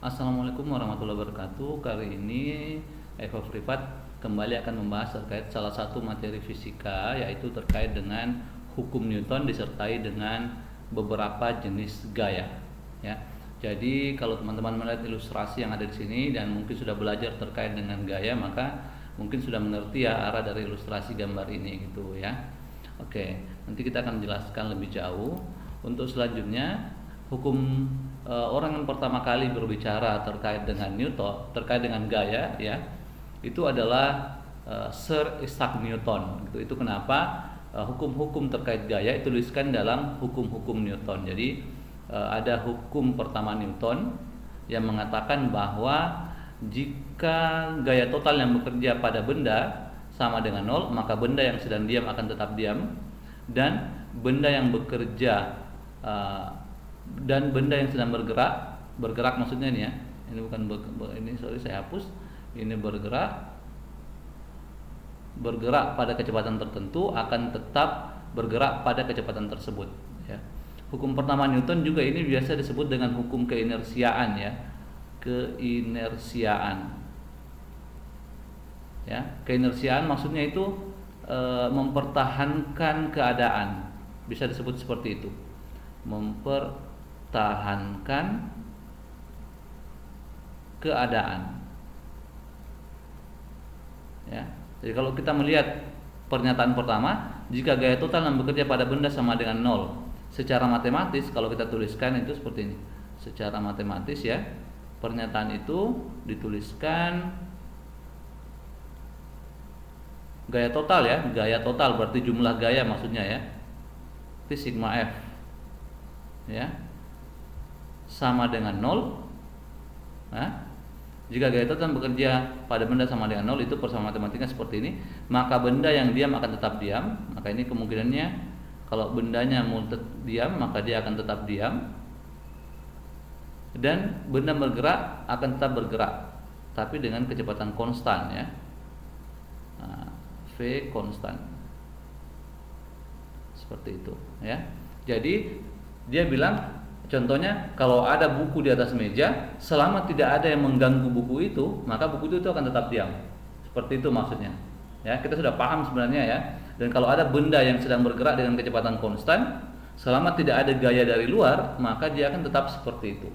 Assalamualaikum warahmatullahi wabarakatuh. Kali ini Eva Privat kembali akan membahas terkait salah satu materi fisika, yaitu terkait dengan hukum Newton disertai dengan beberapa jenis gaya. Ya, jadi kalau teman-teman melihat ilustrasi yang ada di sini dan mungkin sudah belajar terkait dengan gaya, maka mungkin sudah mengerti ya arah dari ilustrasi gambar ini gitu ya. Oke, nanti kita akan menjelaskan lebih jauh. Untuk selanjutnya, hukum orang yang pertama kali berbicara terkait dengan Newton, terkait dengan gaya ya, itu adalah Sir Isaac Newton. Itu kenapa hukum-hukum terkait gaya dituliskan dalam hukum-hukum Newton. Jadi ada hukum pertama Newton yang mengatakan bahwa jika gaya total yang bekerja pada benda sama dengan nol, maka benda yang sedang diam akan tetap diam, dan benda yang bekerja dan benda yang sedang bergerak maksudnya ini ya, ini bukan ini sorry saya hapus, ini bergerak pada kecepatan tertentu akan tetap bergerak pada kecepatan tersebut ya. Hukum pertama Newton juga ini biasa disebut dengan hukum keinersiaan ya, keinersiaan maksudnya itu mempertahankan keadaan, bisa disebut seperti itu, mempertahankan keadaan ya. Jadi kalau kita melihat pernyataan pertama, jika gaya total yang bekerja pada benda sama dengan nol, secara matematis kalau kita tuliskan itu seperti ini. Secara matematis ya, pernyataan itu dituliskan gaya total ya, gaya total berarti jumlah gaya maksudnya ya, itu sigma F ya, sama dengan 0. Nah, jika gaya total bekerja pada benda sama dengan 0, itu persamaan matematika seperti ini, maka benda yang diam akan tetap diam. Maka ini kemungkinannya kalau bendanya mau diam, maka dia akan tetap diam, dan benda bergerak akan tetap bergerak tapi dengan kecepatan konstan ya. Nah, V konstan seperti itu ya. Jadi dia bilang contohnya, kalau ada buku di atas meja, selama tidak ada yang mengganggu buku itu, maka buku itu akan tetap diam. Seperti itu maksudnya ya. Kita sudah paham sebenarnya ya. Dan kalau ada benda yang sedang bergerak dengan kecepatan konstan, selama tidak ada gaya dari luar, maka dia akan tetap seperti itu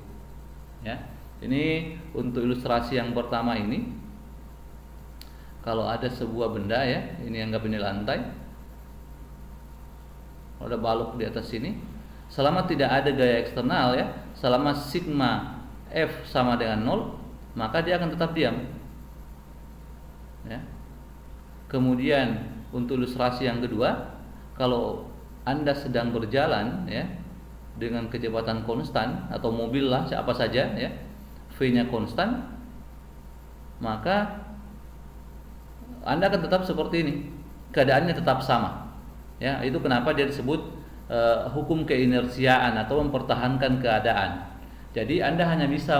ya. Ini untuk ilustrasi yang pertama ini. Kalau ada sebuah benda ya, ini anggap ini lantai, ada balok di atas sini, selama tidak ada gaya eksternal ya, selama sigma F sama dengan 0, maka dia akan tetap diam ya. Kemudian untuk ilustrasi yang kedua, kalau Anda sedang berjalan ya dengan kecepatan konstan, atau mobil lah siapa saja ya, V-nya konstan, maka Anda akan tetap seperti ini, keadaannya tetap sama ya. Itu kenapa dia disebut hukum keinersiaan atau mempertahankan keadaan. Jadi Anda hanya bisa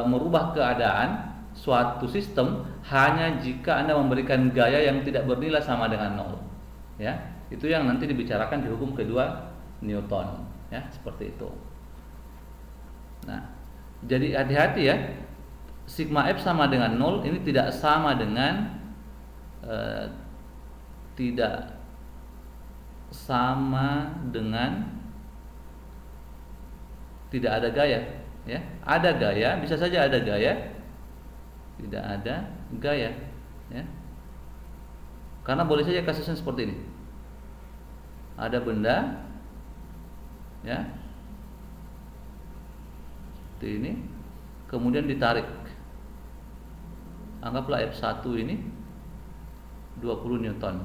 merubah keadaan suatu sistem hanya jika Anda memberikan gaya yang tidak bernilai sama dengan 0 ya. Itu yang nanti dibicarakan di hukum kedua Newton ya, seperti itu. Nah, jadi hati-hati ya, sigma F sama dengan 0 ini tidak sama dengan tidak ada gaya ya. Ada gaya, bisa saja ada gaya, tidak ada gaya ya. Karena boleh saja kasusnya seperti ini. Ada benda ya, seperti ini, kemudian ditarik. Anggaplah F1 ini 20 Newton.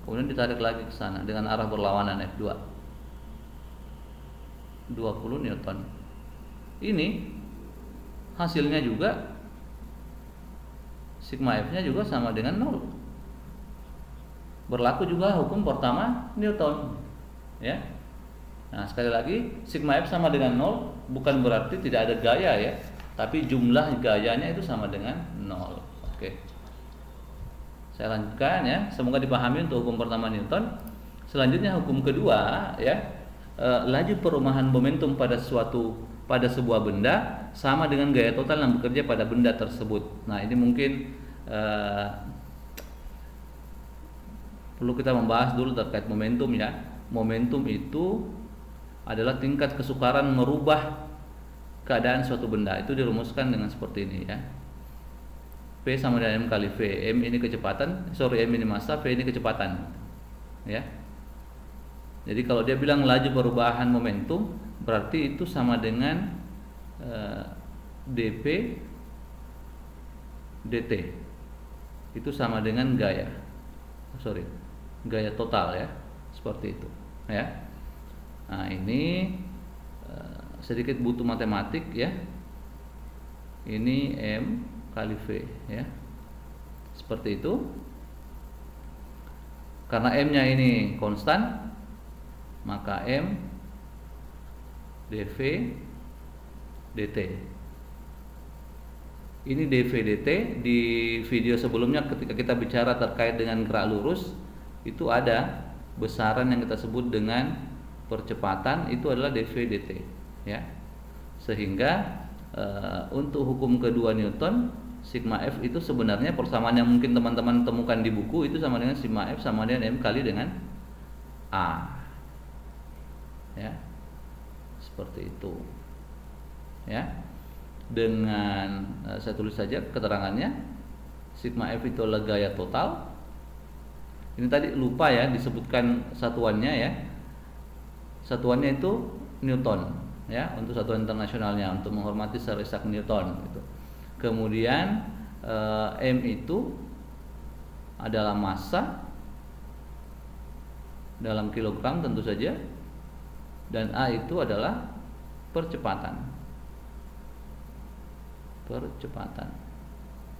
Kemudian ditarik lagi ke sana dengan arah berlawanan F2 20 Newton. Ini hasilnya juga sigma F-nya juga sama dengan 0. Berlaku juga hukum pertama Newton ya. Nah, sekali lagi, sigma F sama dengan 0 bukan berarti tidak ada gaya ya, tapi jumlah gayanya itu sama dengan 0. Oke. Saya lanjutkan ya, semoga dipahami untuk hukum pertama Newton. Selanjutnya hukum kedua ya, laju perubahan momentum pada pada sebuah benda sama dengan gaya total yang bekerja pada benda tersebut. Nah, ini mungkin perlu kita membahas dulu terkait momentum ya. Momentum itu adalah tingkat kesukaran merubah keadaan suatu benda. Itu dirumuskan dengan seperti ini ya. P sama dengan M kali V. M ini kecepatan, M ini massa, V ini kecepatan. Ya. Jadi kalau dia bilang laju perubahan momentum, berarti itu sama dengan dP dt. Itu sama dengan gaya. Gaya total ya. Seperti itu, ya. Nah, ini sedikit butuh matematik ya. Ini M kali V ya. Seperti itu. Karena M-nya ini konstan, maka M dV dt. Ini dV dt. Di video sebelumnya ketika kita bicara terkait dengan gerak lurus, itu ada besaran yang kita sebut dengan percepatan, itu adalah dV dt ya. Sehingga untuk hukum kedua Newton, sigma F itu sebenarnya persamaan yang mungkin teman-teman temukan di buku itu sama dengan sigma F sama dengan M kali dengan A. Ya. Seperti itu. Ya. Dengan saya tulis saja keterangannya. Sigma F itu adalah gaya total. Ini tadi lupa ya disebutkan satuannya ya. Satuannya itu Newton ya, untuk satuan internasionalnya, untuk menghormati Sir Isaac Newton gitu. Kemudian M itu adalah massa dalam kilogram tentu saja, dan A itu adalah percepatan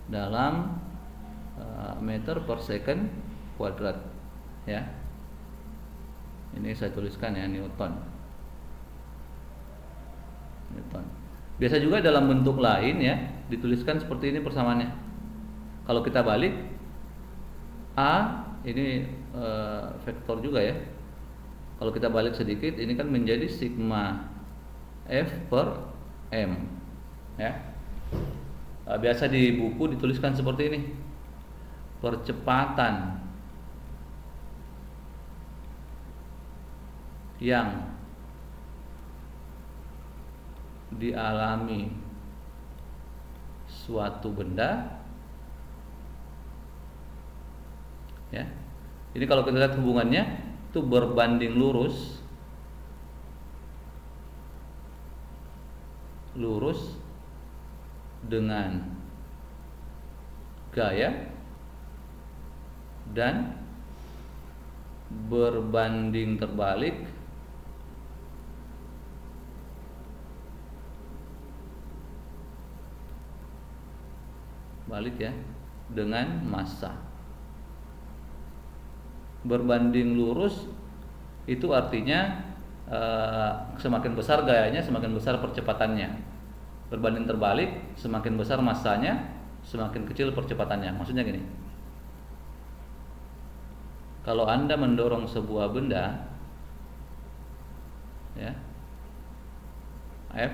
dalam meter per second kuadrat ya. Ini saya tuliskan ya, Newton. Biasa juga dalam bentuk lain ya, dituliskan seperti ini persamaannya. Kalau kita balik, A ini vektor juga ya. Kalau kita balik sedikit, ini kan menjadi sigma F per M ya. Biasa di buku dituliskan seperti ini. Percepatan yang dialami suatu benda ya. Ini kalau kita lihat hubungannya itu berbanding lurus dengan gaya dan berbanding terbalik ya dengan massa. Berbanding lurus itu artinya semakin besar gayanya, semakin besar percepatannya. Berbanding terbalik, semakin besar massanya, semakin kecil percepatannya. Maksudnya gini, kalau Anda mendorong sebuah benda ya, F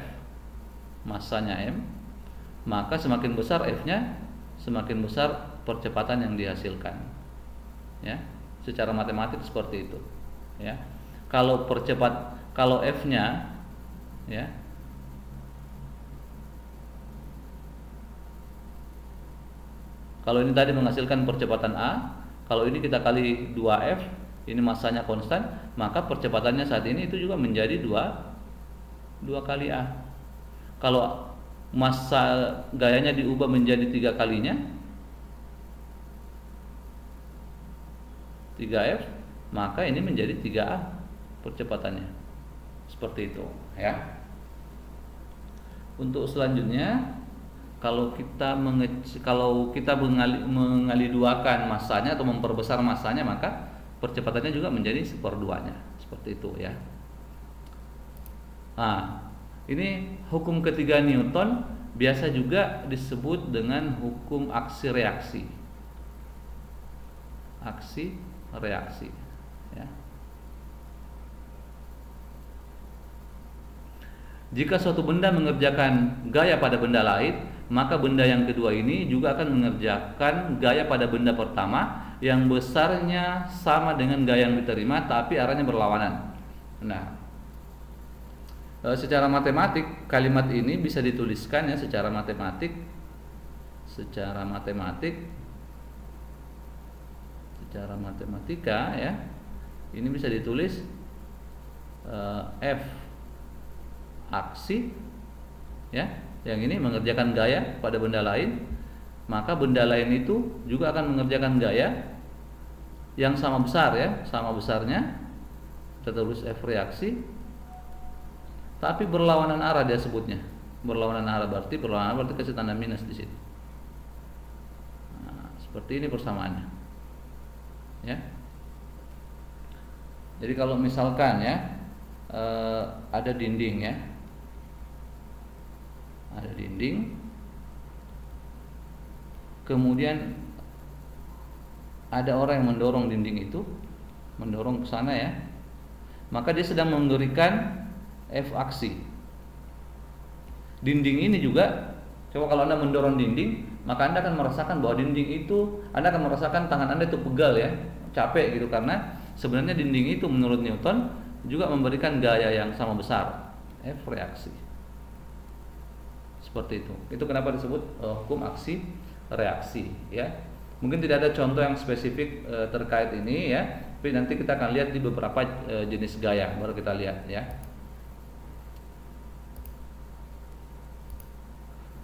massanya M, maka semakin besar F-nya, semakin besar percepatan yang dihasilkan ya. Secara matematik seperti itu ya. Kalau F-nya ya, kalau ini tadi menghasilkan percepatan A, kalau ini kita kali 2F, ini massanya konstan, maka percepatannya saat ini itu juga menjadi 2 kali A. Kalau massa gayanya diubah menjadi 3 kalinya, 3F, maka ini menjadi 3A percepatannya. Seperti itu ya. Untuk selanjutnya, kalau kita mengali duakan massanya atau memperbesar massanya, maka percepatannya juga menjadi 1/2-nya. Seperti itu ya. Nah, ini hukum ketiga Newton biasa juga disebut dengan hukum aksi reaksi. Aksi reaksi ya. Jika suatu benda mengerjakan gaya pada benda lain, maka benda yang kedua ini juga akan mengerjakan gaya pada benda pertama yang besarnya sama dengan gaya yang diterima tapi arahnya berlawanan. Nah, secara matematik kalimat ini bisa dituliskan ya secara matematika ya. Ini bisa ditulis F aksi ya, yang ini mengerjakan gaya pada benda lain, maka benda lain itu juga akan mengerjakan gaya yang sama besar ya, sama besarnya. Kita tulis F reaksi, tapi berlawanan arah dia sebutnya. Berlawanan arah berarti kasih tanda minus di sini. Nah, seperti ini persamaannya. Ya. Jadi kalau misalkan ya ada dinding ya. Ada dinding, kemudian ada orang yang mendorong dinding itu, mendorong ke sana ya, maka dia sedang memberikan F aksi. Dinding ini juga, coba kalau Anda mendorong dinding, maka Anda akan merasakan bahwa dinding itu, Anda akan merasakan tangan Anda itu pegal ya, capek gitu, karena sebenarnya dinding itu menurut Newton juga memberikan gaya yang sama besar, F reaksi. Seperti itu. Itu kenapa disebut hukum aksi reaksi ya. Mungkin tidak ada contoh yang spesifik terkait ini ya, tapi nanti kita akan lihat di beberapa jenis gaya, baru kita lihat ya.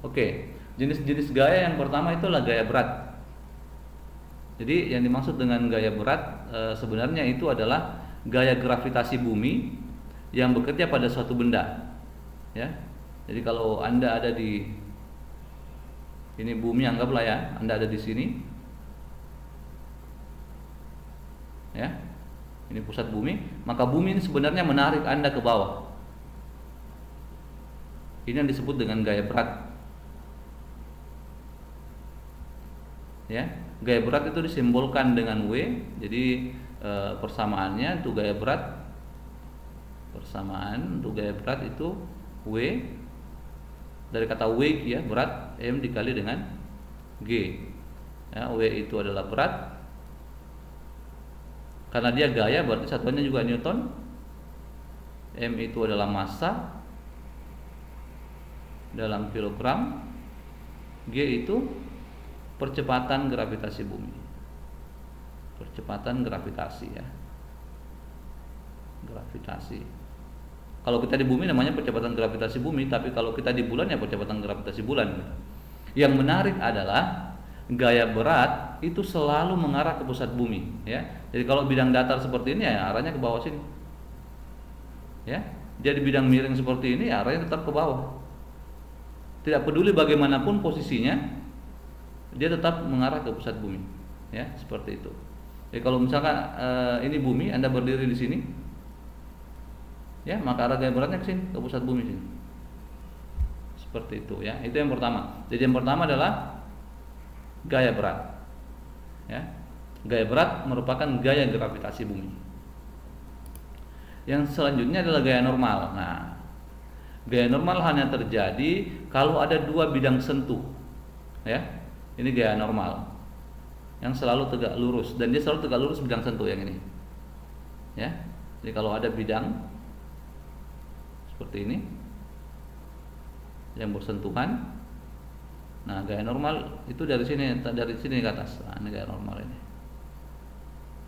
Oke, jenis-jenis gaya yang pertama itulah gaya berat. Jadi yang dimaksud dengan gaya berat sebenarnya itu adalah gaya gravitasi bumi yang bekerja pada suatu benda ya. Jadi kalau Anda ada di ini bumi, anggaplah ya, Anda ada di sini. Ya. Ini pusat bumi, maka bumi ini sebenarnya menarik Anda ke bawah. Ini yang disebut dengan gaya berat. Ya, gaya berat itu disimbolkan dengan W. Jadi persamaannya itu gaya berat. Persamaan untuk gaya berat itu W dari kata weight ya, berat, M dikali dengan G ya, W itu adalah berat karena dia gaya, berarti satuannya juga Newton. M itu adalah massa dalam kilogram, G itu percepatan gravitasi bumi, percepatan gravitasi ya, gravitasi. Kalau kita di bumi namanya percepatan gravitasi bumi, tapi kalau kita di bulan ya percepatan gravitasi bulan. Yang menarik adalah gaya berat itu selalu mengarah ke pusat bumi, ya. Jadi kalau bidang datar seperti ini ya arahnya ke bawah sini, ya. Jadi bidang miring seperti ini ya arahnya tetap ke bawah. Tidak peduli bagaimanapun posisinya, dia tetap mengarah ke pusat bumi, ya, seperti itu. Jadi kalau misalkan ini bumi, Anda berdiri di sini, ya, maka arah gaya beratnya ke sini, ke pusat bumi sini. Seperti itu ya. Itu yang pertama. Jadi yang pertama adalah gaya berat. Ya. Gaya berat merupakan gaya gravitasi bumi. Yang selanjutnya adalah gaya normal. Nah, gaya normal hanya terjadi kalau ada dua bidang sentuh. Ya. Ini gaya normal. Yang selalu tegak lurus, dan dia selalu tegak lurus bidang sentuh yang ini. Ya. Jadi kalau ada bidang seperti ini yang bersentuhan, nah gaya normal itu dari sini ke atas. Nah, ini gaya normal ini.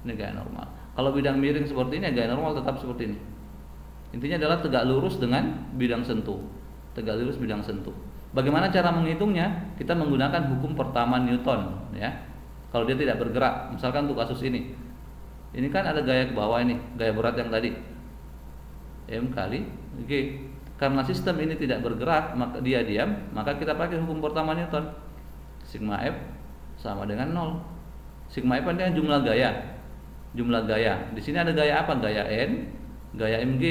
Ini gaya normal. Kalau bidang miring seperti ini, gaya normal tetap seperti ini. Intinya adalah tegak lurus dengan bidang sentuh. Tegak lurus bidang sentuh. Bagaimana cara menghitungnya? Kita menggunakan hukum pertama Newton, ya. Kalau dia tidak bergerak, misalkan untuk kasus ini kan ada gaya ke bawah ini, gaya berat yang tadi, M kali G. Karena sistem ini tidak bergerak, maka dia diam, maka kita pakai hukum pertama Newton. Sigma F sama dengan 0. Sigma F adalah jumlah gaya. Jumlah gaya. Di sini ada gaya apa? Gaya N, gaya Mg.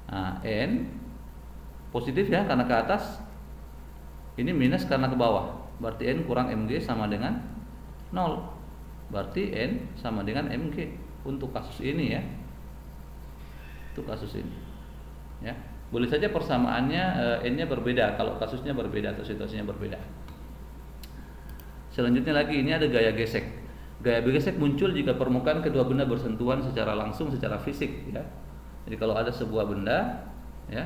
Nah, N positif ya karena ke atas. Ini minus karena ke bawah. Berarti N kurang Mg sama dengan 0. Berarti N sama dengan Mg untuk kasus ini ya. Untuk kasus ini. Ya. Boleh saja persamaannya n-nya berbeda kalau kasusnya berbeda atau situasinya berbeda. Selanjutnya lagi ini ada gaya gesek. Gaya gesek muncul jika permukaan kedua benda bersentuhan secara langsung secara fisik ya. Jadi kalau ada sebuah benda ya,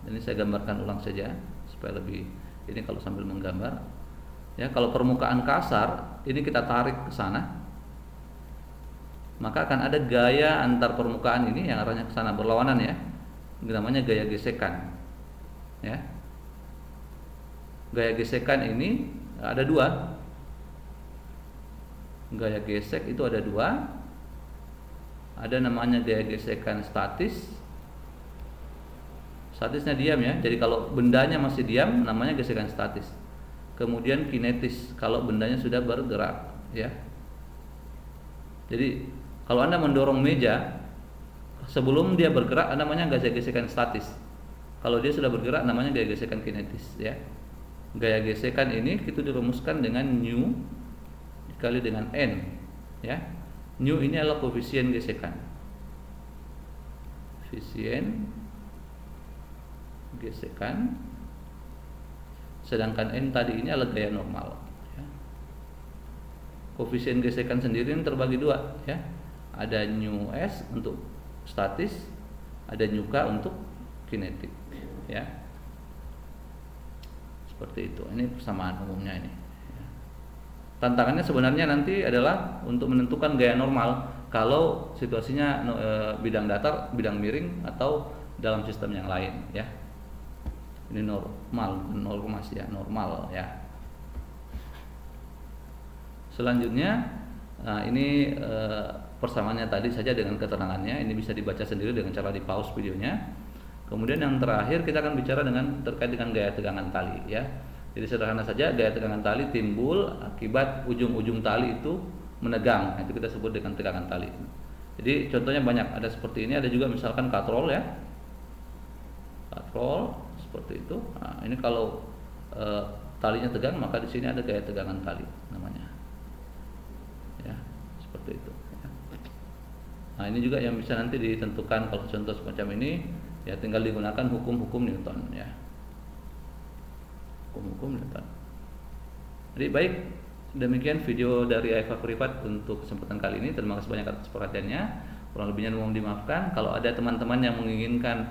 ini saya gambarkan ulang saja supaya lebih ini kalau sambil menggambar ya, kalau permukaan kasar ini kita tarik ke sana, maka akan ada gaya antar permukaan ini yang arahnya ke sana berlawanan ya. Ini namanya gaya gesekan ya. Gaya gesekan ini ada dua. Gaya gesek itu ada dua. Ada namanya gaya gesekan statis. Statisnya diam ya. Jadi kalau bendanya masih diam namanya gesekan statis. Kemudian kinetis kalau bendanya sudah bergerak ya. Jadi kalau Anda mendorong meja sebelum dia bergerak namanya gaya gesekan statis. Kalau dia sudah bergerak namanya gaya gesekan kinetis ya. Gaya gesekan ini itu dirumuskan dengan nu dikali dengan n ya. Nu ini adalah koefisien gesekan. Koefisien gesekan. Sedangkan n tadi ini adalah gaya normal ya. Koefisien gesekan sendiri ini terbagi dua ya. Ada nu s untuk statis, ada nu k untuk kinetik ya. Seperti itu. Ini persamaan umumnya ini. Tantangannya sebenarnya nanti adalah untuk menentukan gaya normal kalau situasinya bidang datar, bidang miring atau dalam sistem yang lain ya. Ini normal, normasi ya, normal ya. Selanjutnya ini persamaannya tadi saja dengan keterangannya. Ini bisa dibaca sendiri dengan cara di pause videonya. Kemudian yang terakhir kita akan bicara terkait dengan gaya tegangan tali ya. Jadi sederhana saja, gaya tegangan tali timbul akibat ujung-ujung tali itu menegang. Itu kita sebut dengan tegangan tali. Jadi contohnya banyak, ada seperti ini, ada juga misalkan katrol ya. Katrol seperti itu. Nah, ini kalau talinya tegang maka di sini ada gaya tegangan tali namanya. Ya, seperti itu. Ya. Nah, ini juga yang bisa nanti ditentukan kalau contoh semacam ini. Ya tinggal digunakan hukum-hukum Newton ya. Hukum-hukum Newton. Jadi baik, demikian video dari Eva Privat untuk kesempatan kali ini. Terima kasih banyak atas perhatiannya. Kurang lebihnya mohon dimaafkan. Kalau ada teman-teman yang menginginkan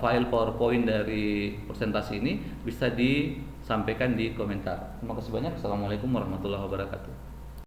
file PowerPoint dari presentasi ini bisa disampaikan di komentar. Terima kasih banyak. Assalamualaikum warahmatullahi wabarakatuh.